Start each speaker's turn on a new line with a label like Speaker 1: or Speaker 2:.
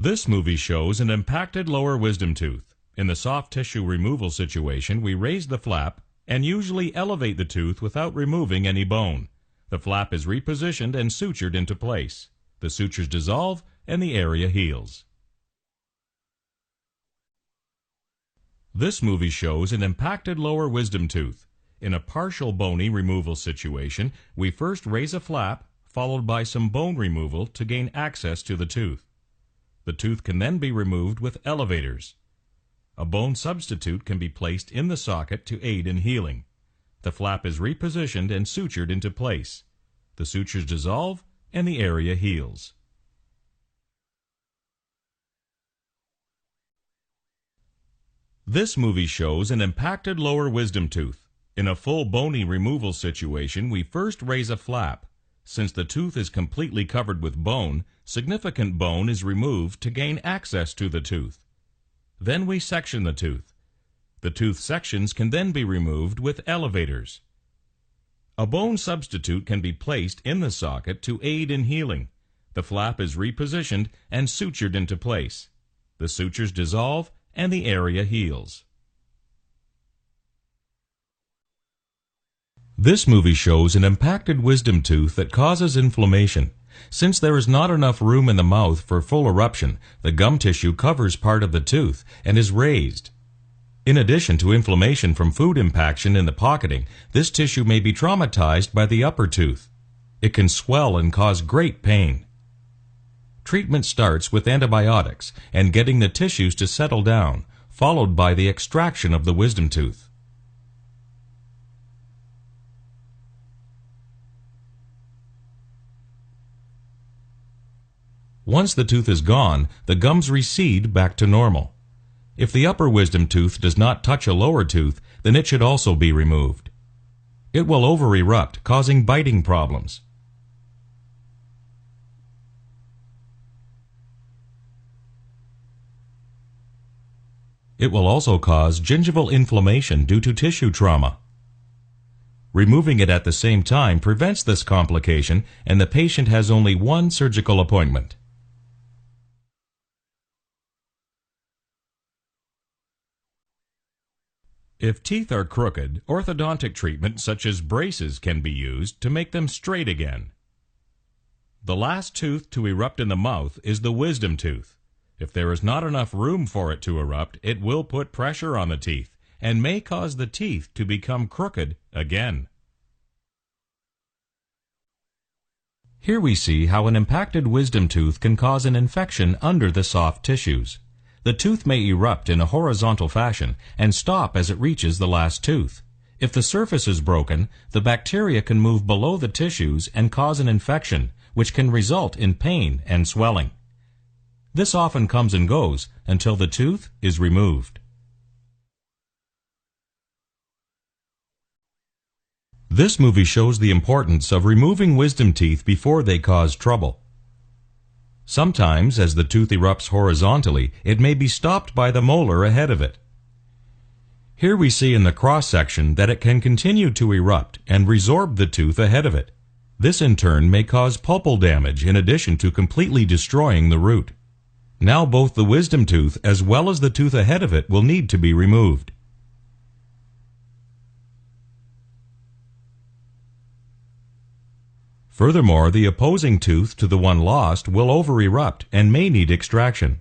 Speaker 1: This movie shows an impacted lower wisdom tooth. In the soft tissue removal situation, we raise the flap and usually elevate the tooth without removing any bone. The flap is repositioned and sutured into place. The sutures dissolve and the area heals. This movie shows an impacted lower wisdom tooth. In a partial bony removal situation, we first raise a flap, followed by some bone removal to gain access to the tooth. The tooth can then be removed with elevators. A bone substitute can be placed in the socket to aid in healing. The flap is repositioned and sutured into place. The sutures dissolve and the area heals. This movie shows an impacted lower wisdom tooth. In a full bony removal situation, we first raise a flap. Since the tooth is completely covered with bone, significant bone is removed to gain access to the tooth. Then we section the tooth. The tooth sections can then be removed with elevators. A bone substitute can be placed in the socket to aid in healing. The flap is repositioned and sutured into place. The sutures dissolve and the area heals. This movie shows an impacted wisdom tooth that causes inflammation. Since there is not enough room in the mouth for full eruption, the gum tissue covers part of the tooth and is raised. In addition to inflammation from food impaction in the pocketing, this tissue may be traumatized by the upper tooth. It can swell and cause great pain. Treatment starts with antibiotics and getting the tissues to settle down, followed by the extraction of the wisdom tooth. Once the tooth is gone, the gums recede back to normal. If the upper wisdom tooth does not touch a lower tooth, then it should also be removed. It will over-erupt, causing biting problems. It will also cause gingival inflammation due to tissue trauma. Removing it at the same time prevents this complication, and the patient has only one surgical appointment. If teeth are crooked, orthodontic treatment such as braces can be used to make them straight again. The last tooth to erupt in the mouth is the wisdom tooth. If there is not enough room for it to erupt, it will put pressure on the teeth and may cause the teeth to become crooked again. Here we see how an impacted wisdom tooth can cause an infection under the soft tissues. The tooth may erupt in a horizontal fashion and stop as it reaches the last tooth. If the surface is broken, the bacteria can move below the tissues and cause an infection, which can result in pain and swelling. This often comes and goes until the tooth is removed. This movie shows the importance of removing wisdom teeth before they cause trouble. Sometimes, as the tooth erupts horizontally, it may be stopped by the molar ahead of it. Here we see in the cross-section that it can continue to erupt and resorb the tooth ahead of it. This in turn may cause pulpal damage in addition to completely destroying the root. Now both the wisdom tooth as well as the tooth ahead of it will need to be removed. Furthermore, the opposing tooth to the one lost will over-erupt and may need extraction.